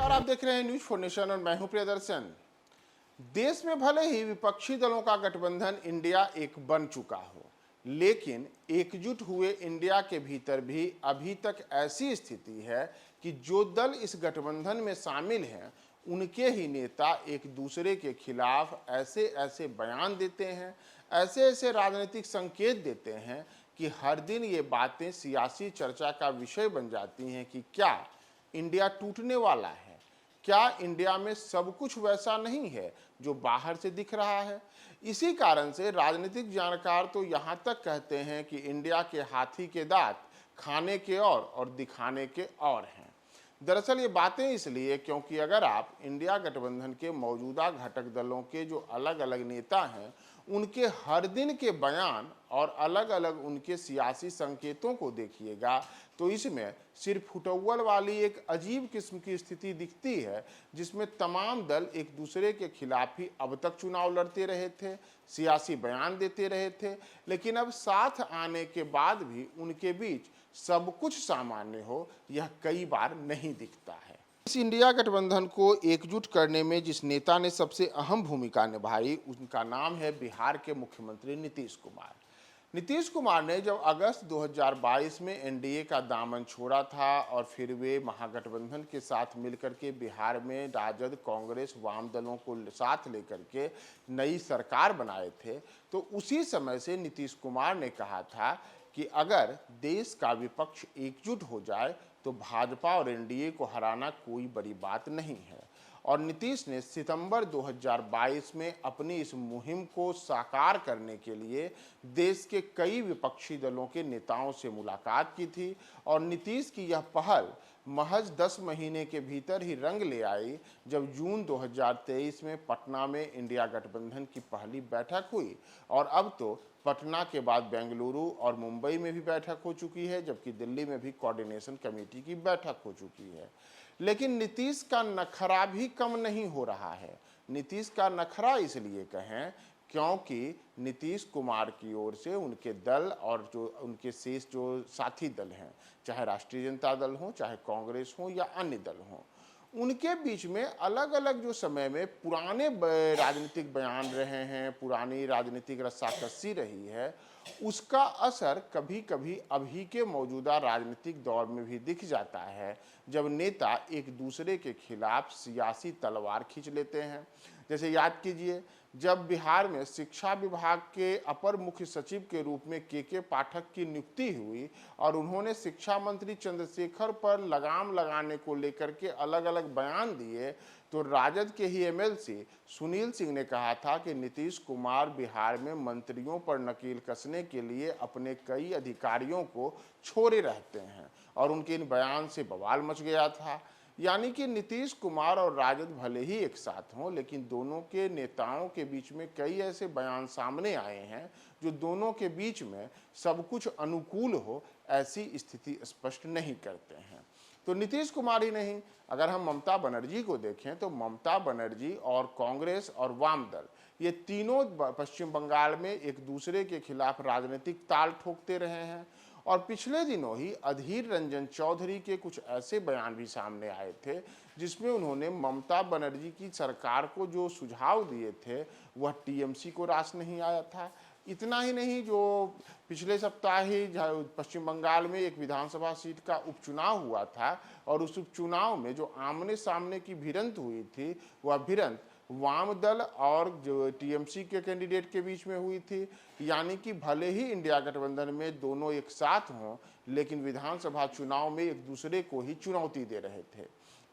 नमस्कार, आप देख रहे हैं न्यूज फॉर नेशन और मैं हूं प्रियदर्शन। देश में भले ही विपक्षी दलों का गठबंधन इंडिया एक बन चुका हो, लेकिन एकजुट हुए इंडिया के भीतर भी अभी तक ऐसी स्थिति है कि जो दल इस गठबंधन में शामिल हैं उनके ही नेता एक दूसरे के खिलाफ ऐसे ऐसे बयान देते हैं, ऐसे ऐसे राजनीतिक संकेत देते हैं कि हर दिन ये बातें सियासी चर्चा का विषय बन जाती हैं कि क्या इंडिया टूटने वाला है, क्या इंडिया में सब कुछ वैसा नहीं है जो बाहर से दिख रहा है। इसी कारण से राजनीतिक जानकार तो यहाँ तक कहते हैं कि इंडिया के हाथी के दांत खाने के और दिखाने के और हैं। दरअसल ये बातें इसलिए क्योंकि अगर आप इंडिया गठबंधन के मौजूदा घटक दलों के जो अलग अलग नेता हैं उनके हर दिन के बयान और अलग अलग उनके सियासी संकेतों को देखिएगा तो इसमें सिर्फ फुटअव्वल वाली एक अजीब किस्म की स्थिति दिखती है, जिसमें तमाम दल एक दूसरे के खिलाफ ही अब तक चुनाव लड़ते रहे थे, सियासी बयान देते रहे थे, लेकिन अब साथ आने के बाद भी उनके बीच सब कुछ सामान्य हो यह कई बार नहीं दिखता है। इस इंडिया गठबंधन को एकजुट करने में जिस नेता ने सबसे अहम भूमिका निभाई उनका नाम है बिहार के मुख्यमंत्री नीतीश कुमार। नीतीश कुमार ने जब अगस्त 2022 में एनडीए का दामन छोड़ा था और फिर वे महागठबंधन के साथ मिलकर के बिहार में राजद, कांग्रेस, वाम दलों को साथ लेकर के नई सरकार बनाए थे, तो उसी समय से नीतीश कुमार ने कहा था कि अगर देश का विपक्ष एकजुट हो जाए तो भाजपा और एनडीए को हराना कोई बड़ी बात नहीं है। और नीतीश ने सितंबर 2022 में अपनी इस मुहिम को साकार करने के लिए देश के कई विपक्षी दलों के नेताओं से मुलाकात की थी और नीतीश की यह पहल महज 10 महीने के भीतर ही रंग ले आई जब जून 2023 में पटना में इंडिया गठबंधन की पहली बैठक हुई और अब तो पटना के बाद बेंगलुरु और मुंबई में भी बैठक हो चुकी है, जबकि दिल्ली में भी कोऑर्डिनेशन कमेटी की बैठक हो चुकी है। लेकिन नीतीश का नखरा भी कम नहीं हो रहा है। नीतीश का नखरा इसलिए कहें क्योंकि नीतीश कुमार की ओर से उनके दल और जो उनके शेष जो साथी दल हैं, चाहे राष्ट्रीय जनता दल हो, चाहे कांग्रेस हो या अन्य दल हों, उनके बीच में अलग अलग जो समय में पुराने राजनीतिक बयान रहे हैं, पुरानी राजनीतिक रस्साकसी रही है, उसका असर कभी कभी अभी के मौजूदा राजनीतिक दौर में भी दिख जाता है जब नेता एक दूसरे के खिलाफ सियासी तलवार खींच लेते हैं। जैसे याद कीजिए, जब बिहार में शिक्षा विभाग के अपर मुख्य सचिव के रूप में के पाठक की नियुक्ति हुई और उन्होंने शिक्षा मंत्री चंद्रशेखर पर लगाम लगाने को लेकर के अलग अलग बयान दिए, तो राजद के ही एमएलसी सुनील सिंह ने कहा था कि नीतीश कुमार बिहार में मंत्रियों पर नकेल कसने के लिए अपने कई अधिकारियों को छोड़े रहते हैं और उनके इन बयान से बवाल मच गया था। यानी कि नीतीश कुमार और राजद भले ही एक साथ हों, लेकिन दोनों के नेताओं के बीच में कई ऐसे बयान सामने आए हैं जो दोनों के बीच में सब कुछ अनुकूल हो ऐसी स्थिति स्पष्ट नहीं करते हैं। तो नीतीश कुमार ही नहीं, अगर हम ममता बनर्जी को देखें तो ममता बनर्जी और कांग्रेस और वाम दल ये तीनों पश्चिम बंगाल में एक दूसरे के खिलाफ राजनीतिक ताल ठोकते रहे हैं और पिछले दिनों ही अधीर रंजन चौधरी के कुछ ऐसे बयान भी सामने आए थे जिसमें उन्होंने ममता बनर्जी की सरकार को जो सुझाव दिए थे वह टीएमसी को रास नहीं आया था। इतना ही नहीं, जो पिछले सप्ताह ही पश्चिम बंगाल में एक विधानसभा सीट का उपचुनाव हुआ था और उस उपचुनाव में जो आमने सामने की भिड़ंत हुई थी वह भिड़ंत वाम दल और जो टीएमसी के कैंडिडेट के बीच में हुई थी। यानी कि भले ही इंडिया गठबंधन में दोनों एक साथ हों, लेकिन विधानसभा चुनाव में एक दूसरे को ही चुनौती दे रहे थे।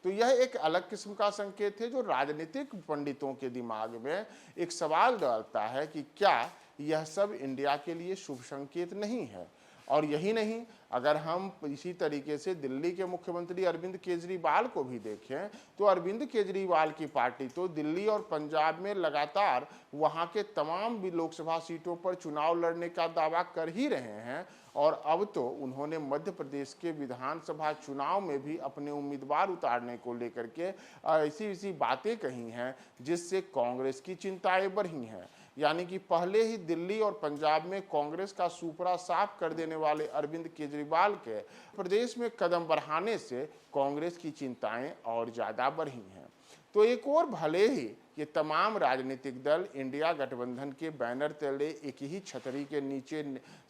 तो यह एक अलग किस्म का संकेत है जो राजनीतिक पंडितों के दिमाग में एक सवाल डालता है कि क्या यह सब इंडिया के लिए शुभ संकेत नहीं है। और यही नहीं, अगर हम इसी तरीके से दिल्ली के मुख्यमंत्री अरविंद केजरीवाल को भी देखें तो अरविंद केजरीवाल की पार्टी तो दिल्ली और पंजाब में लगातार वहां के तमाम भी लोकसभा सीटों पर चुनाव लड़ने का दावा कर ही रहे हैं और अब तो उन्होंने मध्य प्रदेश के विधानसभा चुनाव में भी अपने उम्मीदवार उतारने को लेकर के ऐसी ऐसी बातें कही हैं जिससे कांग्रेस की चिंताएं बढ़ी हैं। यानी कि पहले ही दिल्ली और पंजाब में कांग्रेस का सुपड़ा साफ कर देने वाले अरविंद केजरीवाल के प्रदेश में कदम बढ़ाने से कांग्रेस की चिंताएं और ज़्यादा बढ़ी हैं। तो एक और भले ही ये तमाम राजनीतिक दल इंडिया गठबंधन के बैनर तले एक ही छतरी के नीचे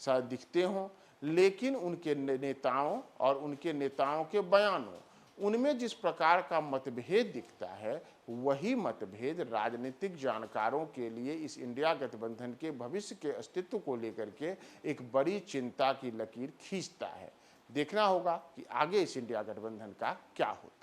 दिखते हों, लेकिन उनके नेताओं और उनके नेताओं के बयानों उनमें जिस प्रकार का मतभेद दिखता है, वही मतभेद राजनीतिक जानकारों के लिए इस इंडिया गठबंधन के भविष्य के अस्तित्व को लेकर के एक बड़ी चिंता की लकीर खींचता है। देखना होगा कि आगे इस इंडिया गठबंधन का क्या होता है।